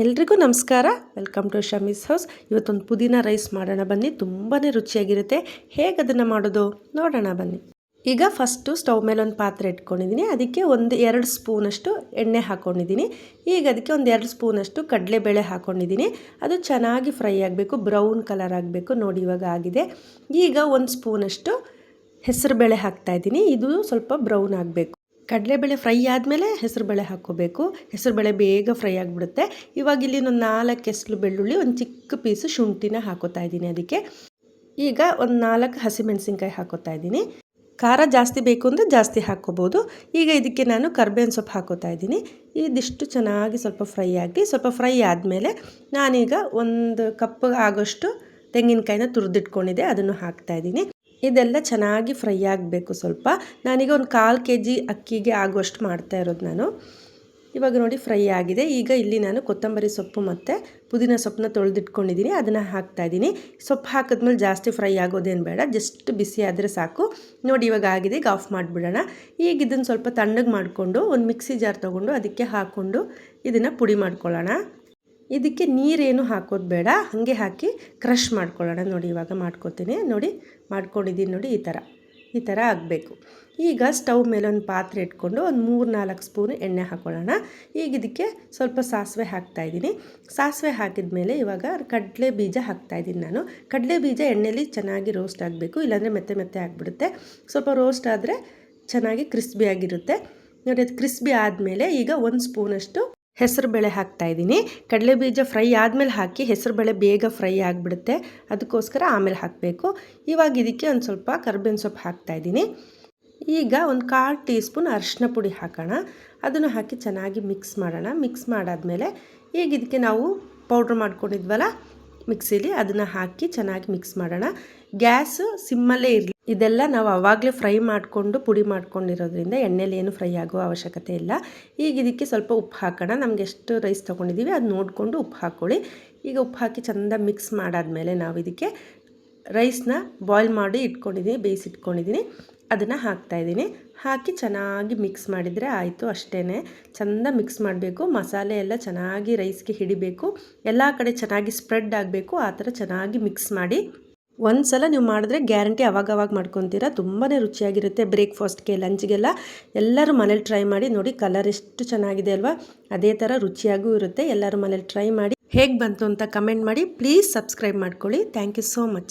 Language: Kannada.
ಎಲ್ರಿಗೂ ನಮಸ್ಕಾರ. Welcome to Shami's house. ಇವತ್ತೊಂದು ಪುದೀನ ರೈಸ್ ಮಾಡೋಣ ಬನ್ನಿ. ತುಂಬಾ ರುಚಿಯಾಗಿರುತ್ತೆ. ಹೇಗೆ ಅದನ್ನು ಮಾಡೋದು ನೋಡೋಣ ಬನ್ನಿ. ಈಗ ಫಸ್ಟು ಸ್ಟವ್ ಮೇಲೆ ಒಂದು ಪಾತ್ರೆ ಇಟ್ಕೊಂಡಿದ್ದೀನಿ. ಅದಕ್ಕೆ 1-2 ಸ್ಪೂನಷ್ಟು ಎಣ್ಣೆ ಹಾಕ್ಕೊಂಡಿದ್ದೀನಿ. ಈಗ ಅದಕ್ಕೆ 1-2 ಸ್ಪೂನಷ್ಟು ಕಡಲೆಬೇಳೆ ಹಾಕ್ಕೊಂಡಿದ್ದೀನಿ. ಅದು ಚೆನ್ನಾಗಿ ಫ್ರೈ ಆಗಬೇಕು, ಬ್ರೌನ್ ಕಲರ್ ಆಗಬೇಕು. ನೋಡಿ ಇವಾಗ ಆಗಿದೆ. ಈಗ 1 ಸ್ಪೂನಷ್ಟು ಹೆಸರುಬೇಳೆ ಹಾಕ್ತಾಯಿದ್ದೀನಿ. ಇದು ಸ್ವಲ್ಪ ಬ್ರೌನ್ ಆಗಬೇಕು. ಕಡಲೆಬೇಳೆ ಫ್ರೈ ಆದಮೇಲೆ ಹೆಸರುಬೇಳೆ ಹಾಕ್ಕೋಬೇಕು. ಹೆಸರುಬೇಳೆ ಬೇಗ ಫ್ರೈ ಆಗಿಬಿಡುತ್ತೆ. ಇವಾಗ ಇಲ್ಲಿ ಒಂದು 4 ಎಸ್ಲು ಬೆಳ್ಳುಳ್ಳಿ, ಒಂದು ಚಿಕ್ಕ ಪೀಸು ಶುಂಠಿನ ಹಾಕೋತಾ ಇದ್ದೀನಿ. ಅದಕ್ಕೆ ಈಗ ಒಂದು 4 ಹಸಿಮೆಣಸಿನ್ಕಾಯಿ ಹಾಕೋತಾ ಇದ್ದೀನಿ. ಖಾರ ಜಾಸ್ತಿ ಬೇಕು ಅಂದರೆ ಜಾಸ್ತಿ ಹಾಕ್ಕೋಬೋದು. ಈಗ ಇದಕ್ಕೆ ನಾನು ಕರ್ಬೇವಿನ ಸೊಪ್ಪು ಹಾಕೋತಾ ಇದ್ದೀನಿ. ಇದಿಷ್ಟು ಚೆನ್ನಾಗಿ ಸ್ವಲ್ಪ ಫ್ರೈ ಆಗಿ, ಸ್ವಲ್ಪ ಫ್ರೈ ಆದಮೇಲೆ ನಾನೀಗ 1 ಕಪ್ ಆಗೋಷ್ಟು ತೆಂಗಿನಕಾಯಿನ ತುರಿದಿಟ್ಕೊಂಡಿದ್ದೆ, ಅದನ್ನು ಹಾಕ್ತಾಯಿದ್ದೀನಿ. ಇದೆಲ್ಲ ಚೆನ್ನಾಗಿ ಫ್ರೈ ಆಗಬೇಕು. ಸ್ವಲ್ಪ ನಾನೀಗ ಒಂದು 1/4 kg ಅಕ್ಕಿಗೆ ಆಗುವಷ್ಟು ಮಾಡ್ತಾ ಇರೋದು ನಾನು. ಇವಾಗ ನೋಡಿ ಫ್ರೈ ಆಗಿದೆ. ಈಗ ಇಲ್ಲಿ ನಾನು ಕೊತ್ತಂಬರಿ ಸೊಪ್ಪು ಮತ್ತು ಪುದೀನ ಸೊಪ್ಪನ್ನ ತೊಳೆದಿಟ್ಕೊಂಡಿದ್ದೀನಿ, ಅದನ್ನು ಹಾಕ್ತಾಯಿದ್ದೀನಿ. ಸೊಪ್ಪು ಹಾಕಿದ್ಮೇಲೆ ಜಾಸ್ತಿ ಫ್ರೈ ಆಗೋದೇನು ಬೇಡ, ಜಸ್ಟ್ ಬಿಸಿ ಆದರೆ ಸಾಕು. ನೋಡಿ ಇವಾಗ ಆಗಿದೆ. ಈಗ ಆಫ್ ಮಾಡಿಬಿಡೋಣ. ಈಗ ಇದನ್ನು ಸ್ವಲ್ಪ ತಣ್ಣಗೆ ಮಾಡಿಕೊಂಡು ಒಂದು ಮಿಕ್ಸಿ ಜಾರ್ ತೊಗೊಂಡು ಅದಕ್ಕೆ ಹಾಕ್ಕೊಂಡು ಇದನ್ನು ಪುಡಿ ಮಾಡ್ಕೊಳ್ಳೋಣ. ಇದಕ್ಕೆ ನೀರೇನು ಹಾಕೋದು ಬೇಡ, ಹಾಗೆ ಹಾಕಿ ಕ್ರಷ್ ಮಾಡ್ಕೊಳ್ಳೋಣ. ನೋಡಿ ಇವಾಗ ಮಾಡ್ಕೊತೀನಿ. ನೋಡಿ ಮಾಡ್ಕೊಂಡಿದ್ದೀನಿ. ನೋಡಿ ಈ ಥರ ಆಗಬೇಕು. ಈಗ ಸ್ಟವ್ ಮೇಲೆ ಒಂದು ಪಾತ್ರೆ ಇಟ್ಕೊಂಡು ಒಂದು 3-4 ಸ್ಪೂನ್ ಎಣ್ಣೆ ಹಾಕ್ಕೊಳ್ಳೋಣ. ಈಗ ಇದಕ್ಕೆ ಸ್ವಲ್ಪ ಸಾಸಿವೆ ಹಾಕ್ತಾಯಿದ್ದೀನಿ. ಸಾಸಿವೆ ಹಾಕಿದ ಮೇಲೆ ಇವಾಗ ಕಡಲೆ ಬೀಜ ಹಾಕ್ತಾಯಿದ್ದೀನಿ ನಾನು. ಕಡಲೆ ಬೀಜ ಎಣ್ಣೆಲಿ ಚೆನ್ನಾಗಿ ರೋಸ್ಟ್ ಆಗಬೇಕು, ಇಲ್ಲಾಂದರೆ ಮೆತ್ತೆ ಮೆತ್ತೆ ಆಗಿಬಿಡುತ್ತೆ. ಸ್ವಲ್ಪ ರೋಸ್ಟ್ ಆದರೆ ಚೆನ್ನಾಗಿ ಕ್ರಿಸ್ಪಿಯಾಗಿರುತ್ತೆ. ನೋಡಿ ಅದು ಕ್ರಿಸ್ಪಿ ಆದಮೇಲೆ ಈಗ 1 ಸ್ಪೂನಷ್ಟು ಹೆಸರುಬೇಳೆ ಹಾಕ್ತಾಯಿದ್ದೀನಿ. ಕಡಲೆ ಬೀಜ ಫ್ರೈ ಆದಮೇಲೆ ಹಾಕಿ, ಹೆಸರುಬೇಳೆ ಬೇಗ ಫ್ರೈ ಆಗಿಬಿಡುತ್ತೆ, ಅದಕ್ಕೋಸ್ಕರ ಆಮೇಲೆ ಹಾಕಬೇಕು. ಇವಾಗ ಇದಕ್ಕೆ ಒಂದು ಸ್ವಲ್ಪ ಕರ್ಬೇವಿನ ಸೊಪ್ಪು ಹಾಕ್ತಾಯಿದ್ದೀನಿ. ಈಗ ಒಂದು 1/4 ಟೀ ಸ್ಪೂನ್ ಅರಿಶಿನ ಪುಡಿ ಹಾಕೋಣ. ಅದನ್ನು ಹಾಕಿ ಚೆನ್ನಾಗಿ ಮಿಕ್ಸ್ ಮಾಡೋಣ. ಮಿಕ್ಸ್ ಮಾಡಾದಮೇಲೆ ಈಗ ಇದಕ್ಕೆ ನಾವು ಪೌಡ್ರ್ ಮಾಡ್ಕೊಂಡಿದ್ವಲ್ಲ ಮಿಕ್ಸಿಲಿ, ಅದನ್ನು ಹಾಕಿ ಚೆನ್ನಾಗಿ ಮಿಕ್ಸ್ ಮಾಡೋಣ. ಗ್ಯಾಸ್ ಸಿಮ್ಮಲ್ಲೇ ಇರಲಿ. ಇದೆಲ್ಲ ನಾವು ಆವಾಗಲೇ ಫ್ರೈ ಮಾಡಿಕೊಂಡು ಪುಡಿ ಮಾಡ್ಕೊಂಡಿರೋದ್ರಿಂದ ಎಣ್ಣೆಲಿ ಏನು ಫ್ರೈ ಆಗುವ ಅವಶ್ಯಕತೆ ಇಲ್ಲ. ಈಗ ಇದಕ್ಕೆ ಸ್ವಲ್ಪ ಉಪ್ಪು ಹಾಕೋಣ. ನಮ್ಗೆ ಎಷ್ಟು ರೈಸ್ ತೊಗೊಂಡಿದ್ದೀವಿ ಅದು ನೋಡಿಕೊಂಡು ಉಪ್ಪು ಹಾಕ್ಕೊಳ್ಳಿ. ಈಗ ಉಪ್ಪು ಹಾಕಿ ಚೆಂದ ಮಿಕ್ಸ್ ಮಾಡಾದಮೇಲೆ ನಾವು ಇದಕ್ಕೆ ರೈಸ್ನ ಬಾಯ್ಲ್ ಮಾಡಿ ಇಟ್ಕೊಂಡಿದ್ದೀನಿ, ಬೇಯಿಸಿಟ್ಕೊಂಡಿದ್ದೀನಿ, ಅದನ್ನು ಹಾಕ್ತಾಯಿದ್ದೀನಿ. ಹಾಕಿ ಚೆನ್ನಾಗಿ ಮಿಕ್ಸ್ ಮಾಡಿದರೆ ಆಯಿತು, ಅಷ್ಟೇ. ಚೆಂದ ಮಿಕ್ಸ್ ಮಾಡಬೇಕು. ಮಸಾಲೆ ಎಲ್ಲ ಚೆನ್ನಾಗಿ ರೈಸ್ಗೆ ಹಿಡಿಬೇಕು, ಎಲ್ಲ ಕಡೆ ಚೆನ್ನಾಗಿ ಸ್ಪ್ರೆಡ್ ಆಗಬೇಕು. ಆ ಥರ ಚೆನ್ನಾಗಿ ಮಿಕ್ಸ್ ಮಾಡಿ. ಒಂದು ಸಲ ನೀವು ಮಾಡಿದ್ರೆ ಗ್ಯಾರಂಟಿ ಅವಾಗವಾಗ ಮಾಡ್ಕೊತೀರಾ. ತುಂಬಾ ರುಚಿಯಾಗಿರುತ್ತೆ. ಬ್ರೇಕ್ಫಾಸ್ಟ್ಗೆ, ಲಂಚ್ಗೆಲ್ಲ ಎಲ್ಲರೂ ಮನೇಲಿ ಟ್ರೈ ಮಾಡಿ. ನೋಡಿ ಕಲರ್ ಎಷ್ಟು ಚೆನ್ನಾಗಿದೆ ಅಲ್ವಾ? ಅದೇ ಥರ ರುಚಿಯಾಗೂ ಇರುತ್ತೆ. ಎಲ್ಲರೂ ಮನೇಲಿ ಟ್ರೈ ಮಾಡಿ. ಹೇಗೆ ಬಂತು ಅಂತ ಕಮೆಂಟ್ ಮಾಡಿ. ಪ್ಲೀಸ್ ಸಬ್ಸ್ಕ್ರೈಬ್ ಮಾಡ್ಕೊಳ್ಳಿ. Thank you so much.